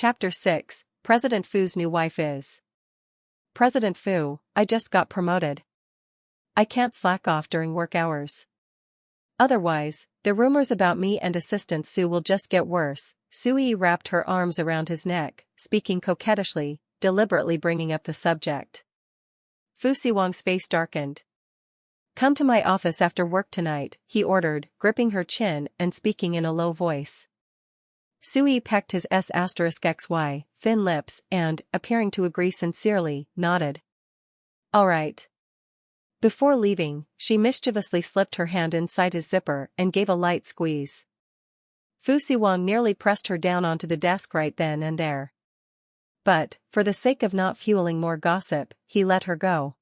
Chapter 6, President Fu's new wife is. President Fu, I just got promoted. I can't slack off during work hours. Otherwise, the rumors about me and Assistant Xu will just get worse. Xu Yiyi wrapped her arms around his neck, speaking coquettishly, deliberately bringing up the subject. Fu Siwang's face darkened. Come to my office after work tonight, he ordered, gripping her chin and speaking in a low voice. Xu Yiyi pecked his S**XY, thin lips and, appearing to agree sincerely, nodded. All right. Before leaving, she mischievously slipped her hand inside his zipper and gave a light squeeze. Fu Siwang nearly pressed her down onto the desk right then and there. But, for the sake of not fueling more gossip, he let her go.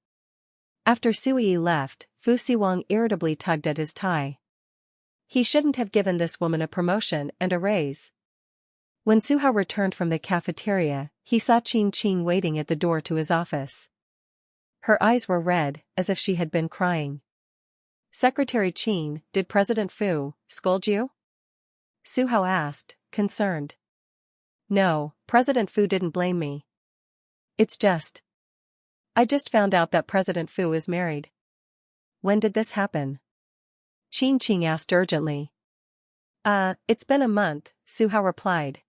After Xu Yiyi left, Fu Siwang irritably tugged at his tie. He shouldn't have given this woman a promotion and a raise. When Su Hao returned from the cafeteria, he saw Qing waiting at the door to his office. Her eyes were red, as if she had been crying. Secretary Qing, did President Fu scold you? Su Hao asked, concerned. No, President Fu didn't blame me. It's just. I just found out that President Fu is married. When did this happen? Qing asked urgently. It's been a month, Su Hao replied.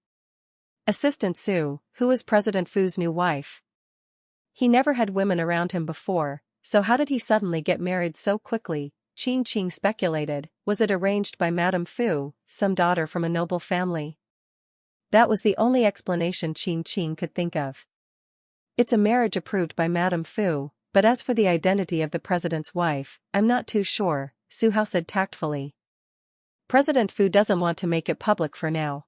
Assistant Xu, who is President Fu's new wife. He never had women around him before, so how did he suddenly get married so quickly? Qing speculated, was it arranged by Madame Fu, some daughter from a noble family? That was the only explanation Qing could think of. It's a marriage approved by Madame Fu, but as for the identity of the president's wife, I'm not too sure, Su Hao said tactfully. President Fu doesn't want to make it public for now.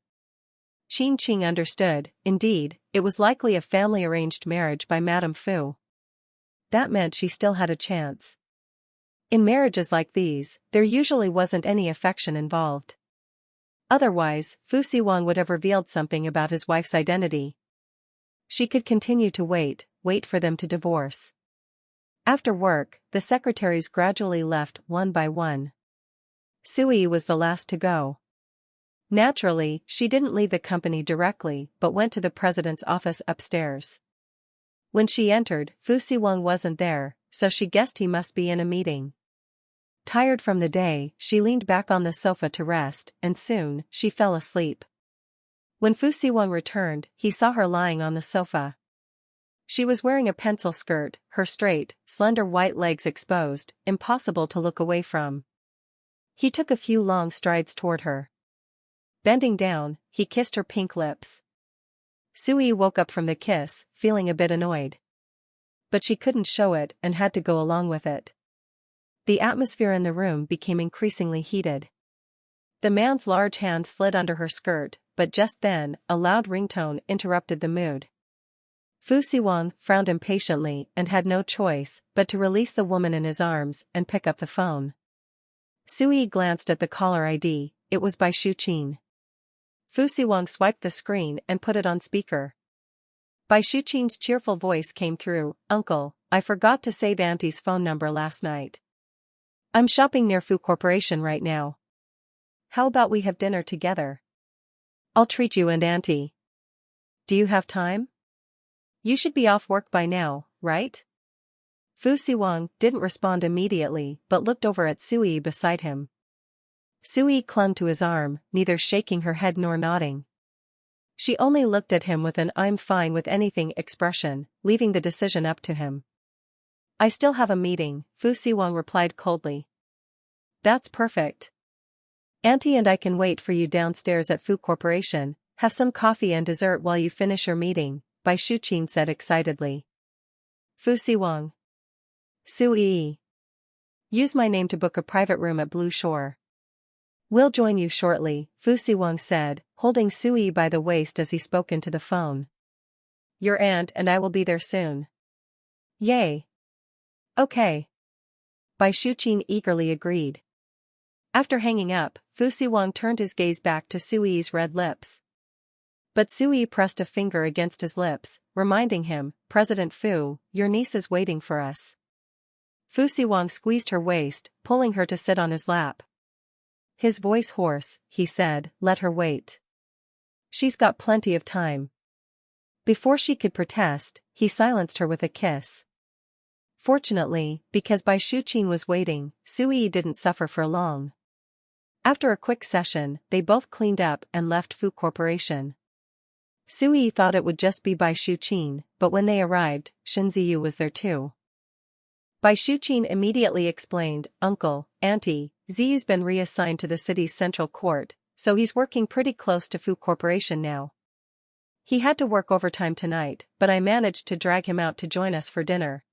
Qing understood, indeed, it was likely a family-arranged marriage by Madame Fu. That meant she still had a chance. In marriages like these, there usually wasn't any affection involved. Otherwise, Fu Siwang would have revealed something about his wife's identity. She could continue to wait for them to divorce. After work, the secretaries gradually left one by one. Xu Yiyi was the last to go. Naturally, she didn't leave the company directly but went to the president's office upstairs. When she entered, Fu Siwang wasn't there, so she guessed he must be in a meeting. Tired from the day, she leaned back on the sofa to rest, and soon, she fell asleep. When Fu Siwang returned, he saw her lying on the sofa. She was wearing a pencil skirt, her straight, slender white legs exposed, impossible to look away from. He took a few long strides toward her. Bending down, he kissed her pink lips. Xu Yiyi woke up from the kiss, feeling a bit annoyed. But she couldn't show it and had to go along with it. The atmosphere in the room became increasingly heated. The man's large hand slid under her skirt, but just then, a loud ringtone interrupted the mood. Fu Siwang frowned impatiently and had no choice but to release the woman in his arms and pick up the phone. Xu Yiyi glanced at the caller ID, it was by Xu Qing. Fu Siwang swiped the screen and put it on speaker. Bai Shuqing's cheerful voice came through, Uncle, I forgot to save Auntie's phone number last night. I'm shopping near Fu Corporation right now. How about we have dinner together? I'll treat you and Auntie. Do you have time? You should be off work by now, right? Fu Siwang didn't respond immediately but looked over at Xu Yiyi beside him. Xu Yiyi clung to his arm, neither shaking her head nor nodding. She only looked at him with an I'm fine with anything expression, leaving the decision up to him. I still have a meeting, Fu Siwang replied coldly. That's perfect. Auntie and I can wait for you downstairs at Fu Corporation, have some coffee and dessert while you finish your meeting, Bai Shuqing said excitedly. Fu Siwang. Xu Yiyi. Use my name to book a private room at Blue Shore. We'll join you shortly, Fu Siwang said, holding Xu Yiyi by the waist as he spoke into the phone. Your aunt and I will be there soon. Yay. Okay. Bai Shuqing eagerly agreed. After hanging up, Fu Siwang turned his gaze back to Xu Yiyi's red lips. But Xu Yiyi pressed a finger against his lips, reminding him, President Fu, your niece is waiting for us. Fu Siwang squeezed her waist, pulling her to sit on his lap. His voice hoarse, he said, let her wait. She's got plenty of time. Before she could protest, he silenced her with a kiss. Fortunately, because Bai Shuqin was waiting, Xu Yiyi didn't suffer for long. After a quick session, they both cleaned up and left Fu Corporation. Xu Yiyi thought it would just be Bai Shuqin, but when they arrived, Shen Ziyu was there too. Bai Shuqin immediately explained, "Uncle, Auntie, Ziyu's been reassigned to the city's central court, so he's working pretty close to Fu Corporation now. He had to work overtime tonight, but I managed to drag him out to join us for dinner."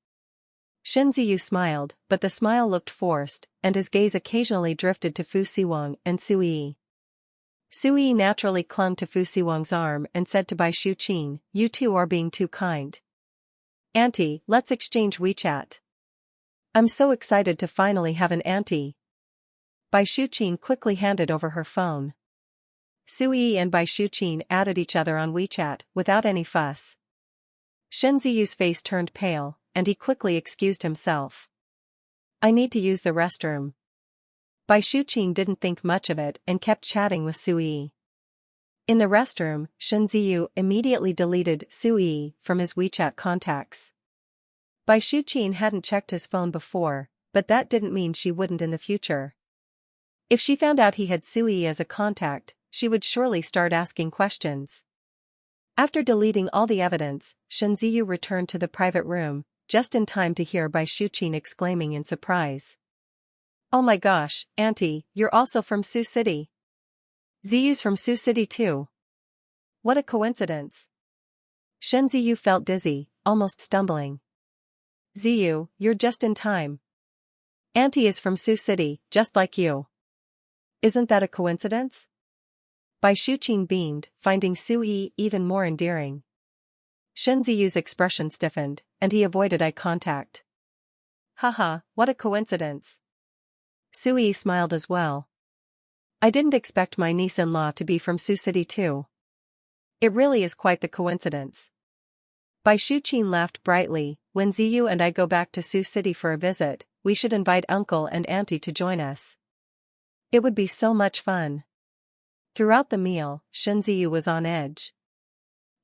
Shen Ziyu smiled, but the smile looked forced, and his gaze occasionally drifted to Fu Siwang and Xu Yiyi. Xu Yiyi naturally clung to Fu Siwang's arm and said to Bai Shuqin, "You two are being too kind. Auntie, let's exchange WeChat. I'm so excited to finally have an auntie." Bai Shuqin quickly handed over her phone. Xu Yiyi and Bai Shuqin added each other on WeChat, without any fuss. Shen Ziyu's face turned pale, and he quickly excused himself. "I need to use the restroom." Bai Shuqin didn't think much of it and kept chatting with Xu Yiyi. In the restroom, Shen Ziyu immediately deleted Xu Yiyi from his WeChat contacts. Bai Shuqin hadn't checked his phone before, but that didn't mean she wouldn't in the future. If she found out he had Xu Yiyi as a contact, she would surely start asking questions. After deleting all the evidence, Shen Ziyu returned to the private room, just in time to hear Bai Shuqin exclaiming in surprise. "Oh my gosh, Auntie, you're also from Sioux City. Ziyu's from Sioux City too. What a coincidence." Shen Ziyu felt dizzy, almost stumbling. "Ziyu, you're just in time. Auntie is from Sioux City, just like you. Isn't that a coincidence?" Bai Shuqin beamed, finding Xu Yiyi even more endearing. Shen Ziyu's expression stiffened, and he avoided eye contact. "Haha, what a coincidence." Xu Yiyi smiled as well. "I didn't expect my niece-in-law to be from Sioux City too. It really is quite the coincidence." Bai Shuqin laughed brightly. "When Ziyu and I go back to Sioux City for a visit, we should invite Uncle and Auntie to join us. It would be so much fun." Throughout the meal, Shen Ziyu was on edge.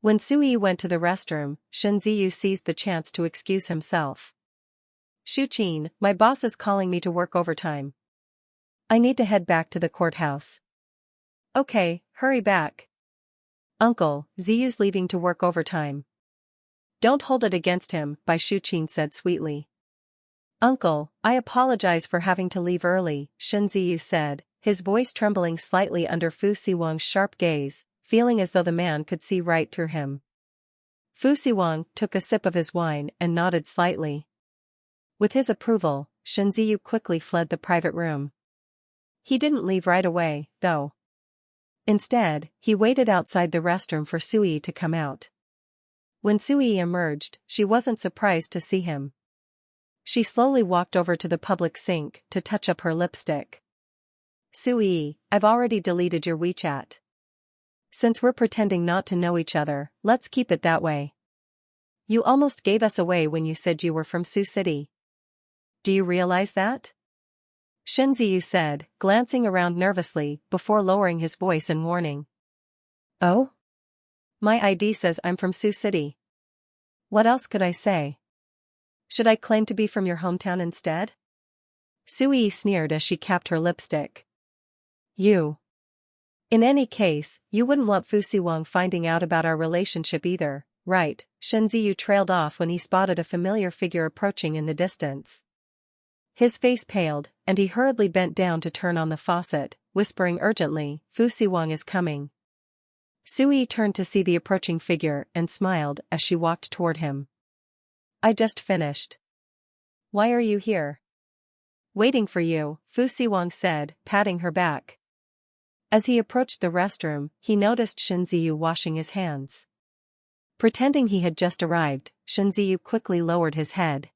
When Xu Yiyi went to the restroom, Shen Ziyu seized the chance to excuse himself. "Shuqin, my boss is calling me to work overtime. I need to head back to the courthouse." "Okay, hurry back." "Uncle, Ziyu's leaving to work overtime." "Don't hold it against him," Bai Shuqin said sweetly. "Uncle, I apologize for having to leave early," Shen Ziyu said, his voice trembling slightly under Fu Siwang's sharp gaze, feeling as though the man could see right through him. Fu Siwang took a sip of his wine and nodded slightly. With his approval, Shen Ziyu quickly fled the private room. He didn't leave right away, though. Instead, he waited outside the restroom for Xu Yiyi to come out. When Xu Yiyi emerged, she wasn't surprised to see him. She slowly walked over to the public sink to touch up her lipstick. "Xu Yiyi, I've already deleted your WeChat. Since we're pretending not to know each other, let's keep it that way. You almost gave us away when you said you were from Sioux City. Do you realize that?" Shen Ziyu said, glancing around nervously before lowering his voice in warning. "Oh? My ID says I'm from Sioux City. What else could I say? Should I claim to be from your hometown instead?" Xu Yiyi sneered as she capped her lipstick. "You. In any case, you wouldn't want Fu Siwang finding out about our relationship either, right?" Shen Ziyu trailed off when he spotted a familiar figure approaching in the distance. His face paled, and he hurriedly bent down to turn on the faucet, whispering urgently, "Fu Siwang is coming." Xu Yiyi turned to see the approaching figure and smiled as she walked toward him. "I just finished." "Why are you here?" "Waiting for you," Fu Siwang said, patting her back. As he approached the restroom, he noticed Shen Ziyu washing his hands. Pretending he had just arrived, Shen Ziyu quickly lowered his head.